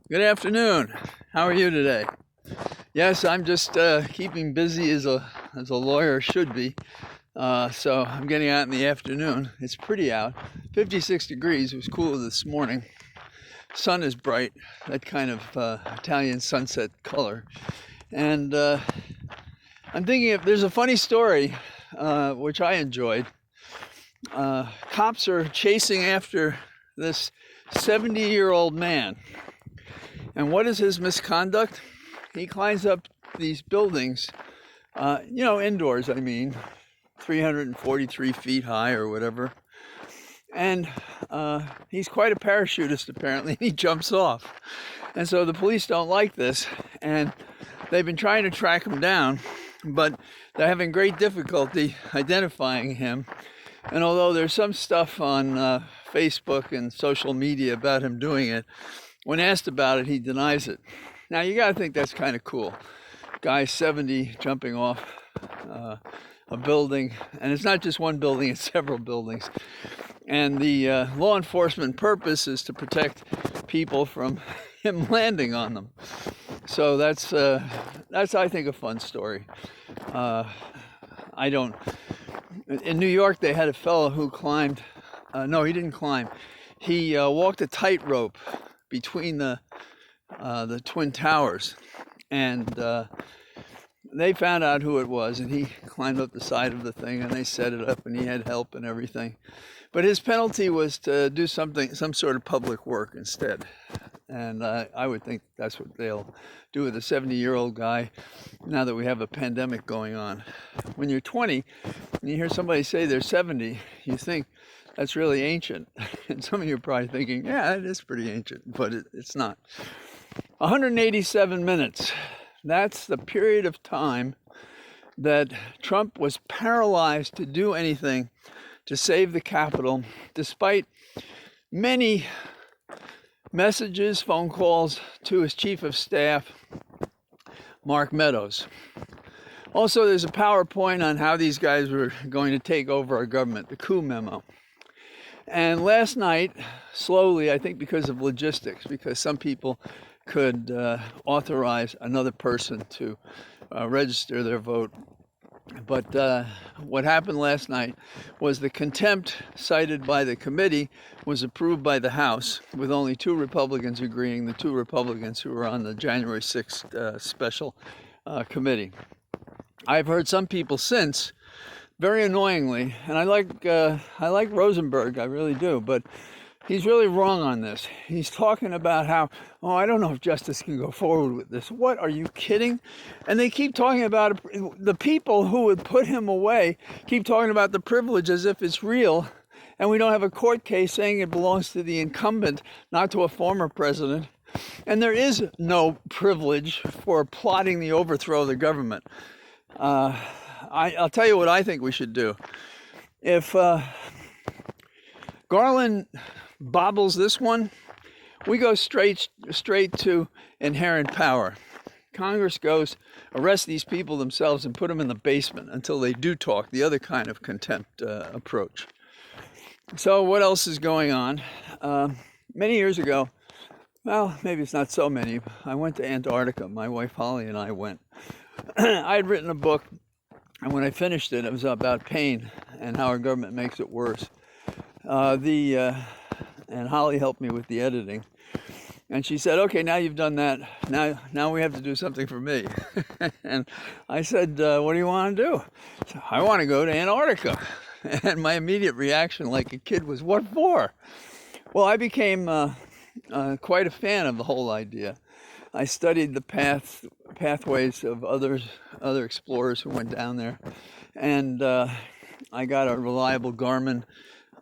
Good afternoon. How are you today? Yes, I'm just keeping busy as a lawyer should be. So I'm getting out in the afternoon. It's pretty out. 56 degrees. It was cooler this morning. Sun is bright, that kind of Italian sunset color. And I'm thinking if there's a funny story, which I enjoyed. Cops are chasing after this 70-year-old man. And what is his misconduct? He climbs up these buildings, indoors, 343 feet high or whatever. And he's quite a parachutist, apparently. He jumps off. And so the police don't like this. And they've been trying to track him down, but they're having great difficulty identifying him. And although there's some stuff on Facebook and social media about him doing it, when asked about it, he denies it. Now, you got to think that's kind of cool. Guy 70 jumping off a building, and it's not just one building, it's several buildings. And the law enforcement purpose is to protect people from him landing on them. So that's I think, a fun story. In New York, they had a fellow who climbed, no, he didn't climb. He walked a tightrope between the Twin Towers, and they found out who it was, and he climbed up the side of the thing, and they set it up, and he had help and everything. But his penalty was to do some sort of public work instead. And I would think that's what they'll do with a 70-year-old guy now that we have a pandemic going on. When you're 20 and you hear somebody say they're 70, you think that's really ancient. And some of you are probably thinking, yeah, it is pretty ancient, but it's not. 187 minutes. That's the period of time that Trump was paralyzed to do anything to save the Capitol, despite many messages, phone calls to his chief of staff, Mark Meadows. Also, there's a PowerPoint on how these guys were going to take over our government, the coup memo. And last night, slowly, I think because of logistics, because some people could authorize another person to register their vote. But what happened last night was the contempt cited by the committee was approved by the House, with only 2 Republicans agreeing, the 2 Republicans who were on the January 6th special committee. I've heard some people since, very annoyingly, and I like Rosenberg, I really do, but he's really wrong on this. He's talking about how, I don't know if justice can go forward with this. What, are you kidding? And they keep talking about the people who would put him away, keep talking about the privilege as if it's real, and we don't have a court case saying it belongs to the incumbent, not to a former president. And there is no privilege for plotting the overthrow of the government. I'll tell you what I think we should do. If Garland bobbles this one, we go straight to inherent power. Congress goes, arrest these people themselves and put them in the basement until they do talk, the other kind of contempt approach. So what else is going on? Many years ago, well, maybe it's not so many, I went to Antarctica. My wife Holly and I went. I had written a book, and when I finished it, it was about pain and how our government makes it worse. And Holly helped me with the editing. And she said, okay, now you've done that. Now we have to do something for me. And I said, what do you want to do? So, I want to go to Antarctica. And my immediate reaction, like a kid, was, what for? Well, I became quite a fan of the whole idea. I studied the pathways of other explorers who went down there. And I got a reliable Garmin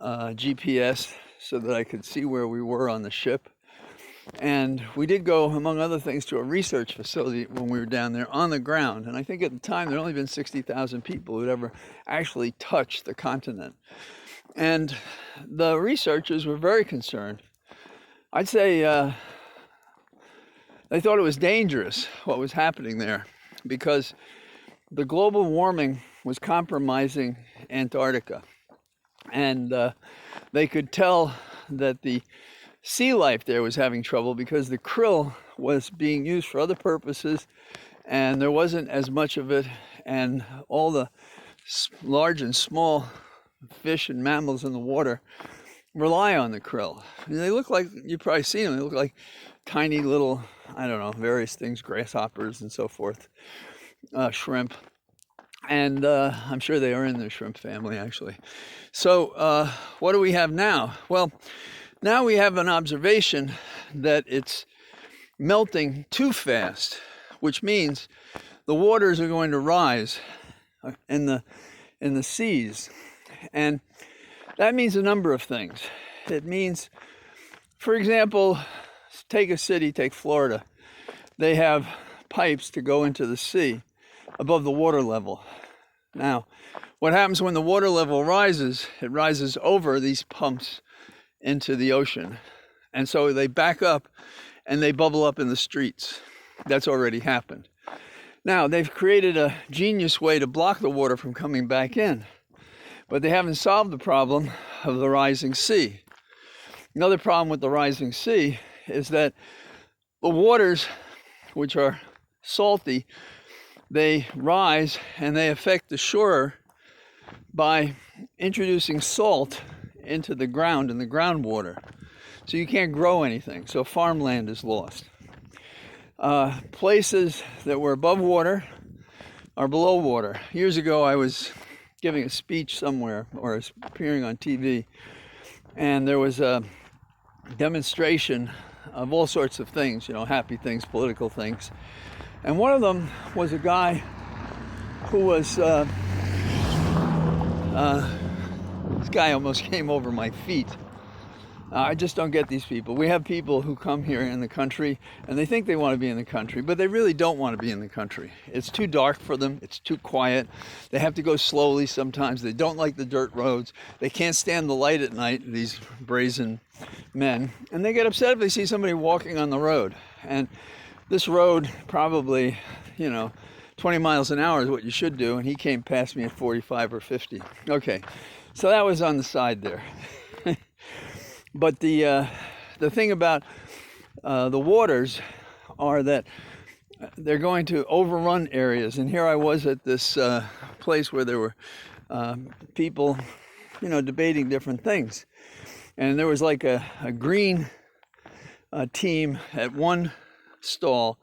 GPS so that I could see where we were on the ship. And we did go, among other things, to a research facility when we were down there on the ground. And I think at the time there had only been 60,000 people who had ever actually touched the continent. And the researchers were very concerned. I'd say they thought it was dangerous what was happening there, because the global warming was compromising Antarctica. And they could tell that the sea life there was having trouble because the krill was being used for other purposes and there wasn't as much of it, and all the large and small fish and mammals in the water rely on the krill. They look like, you've probably seen them, they look like tiny little, I don't know, various things, grasshoppers and so forth, shrimp. And I'm sure they are in the shrimp family, actually. So what do we have now? Well, now we have an observation that it's melting too fast, which means the waters are going to rise in the seas. And that means a number of things. It means, for example, take a city, take Florida. They have pipes to go into the sea above the water level. Now, what happens when the water level rises? It rises over these pumps into the ocean. And so they back up and they bubble up in the streets. That's already happened. Now, they've created a genius way to block the water from coming back in, but they haven't solved the problem of the rising sea. Another problem with the rising sea is that the waters, which are salty, they rise and they affect the shore by introducing salt into the ground and the groundwater. So you can't grow anything. So farmland is lost. Places that were above water are below water. Years ago, I was giving a speech somewhere or appearing on TV, and there was a demonstration of all sorts of things, you know, happy things, political things. And one of them was a guy who was, this guy almost came over my feet. I just don't get these people. We have people who come here in the country and they think they want to be in the country, but they really don't want to be in the country. It's too dark for them. It's too quiet. They have to go slowly sometimes. They don't like the dirt roads. They can't stand the light at night, these brazen men. And they get upset if they see somebody walking on the road. And this road probably, 20 miles an hour is what you should do. And he came past me at 45 or 50. Okay, so that was on the side there. But the thing about the waters are that they're going to overrun areas. And here I was at this place where there were people, debating different things. And there was like a green team at one stall,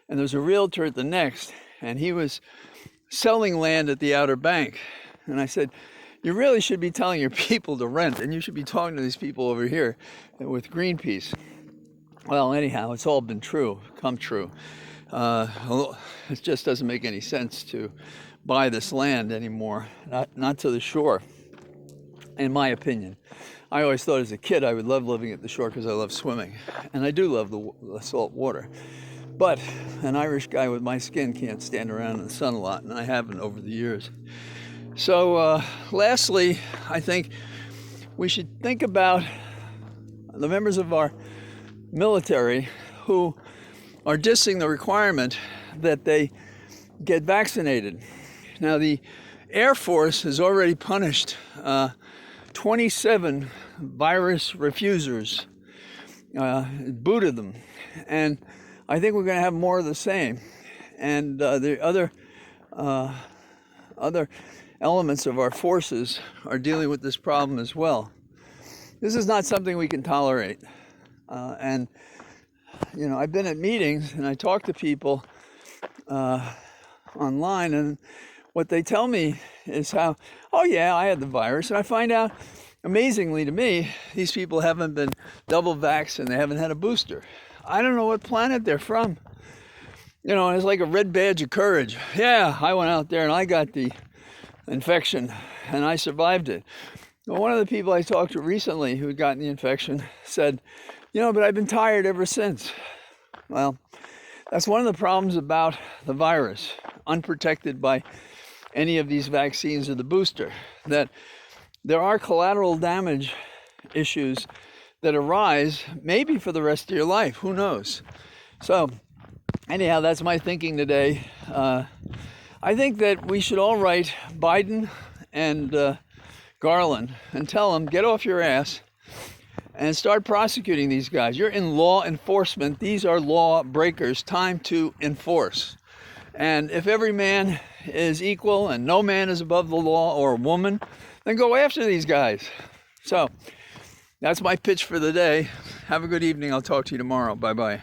and there was a realtor at the next, and he was selling land at the Outer Bank. And I said, you really should be telling your people to rent, and you should be talking to these people over here with Greenpeace. Well, anyhow, it's all been come true. It just doesn't make any sense to buy this land anymore, not to the shore, in my opinion. I always thought as a kid I would love living at the shore because I love swimming, and I do love the salt water. But an Irish guy with my skin can't stand around in the sun a lot, and I haven't over the years. So lastly, I think we should think about the members of our military who are dissing the requirement that they get vaccinated. Now, the Air Force has already punished 27 virus refusers, booted them, and I think we're going to have more of the same. And the other elements of our forces are dealing with this problem as well. This is not something we can tolerate. And I've been at meetings and I talk to people online, and what they tell me is how, oh yeah, I had the virus. And I find out, amazingly to me, these people haven't been double vaxxed and they haven't had a booster. I don't know what planet they're from. It's like a red badge of courage. Yeah, I went out there and I got the infection and I survived it. Well, one of the people I talked to recently who had gotten the infection said, but I've been tired ever since. Well, that's one of the problems about the virus, unprotected by any of these vaccines or the booster, that there are collateral damage issues that arise maybe for the rest of your life. Who knows? So anyhow, that's my thinking today. I think that we should all write Biden and Garland and tell them, get off your ass and start prosecuting these guys. You're in law enforcement. These are law breakers. Time to enforce. And if every man is equal and no man is above the law, or a woman, then go after these guys. So that's my pitch for the day. Have a good evening. I'll talk to you tomorrow. Bye-bye.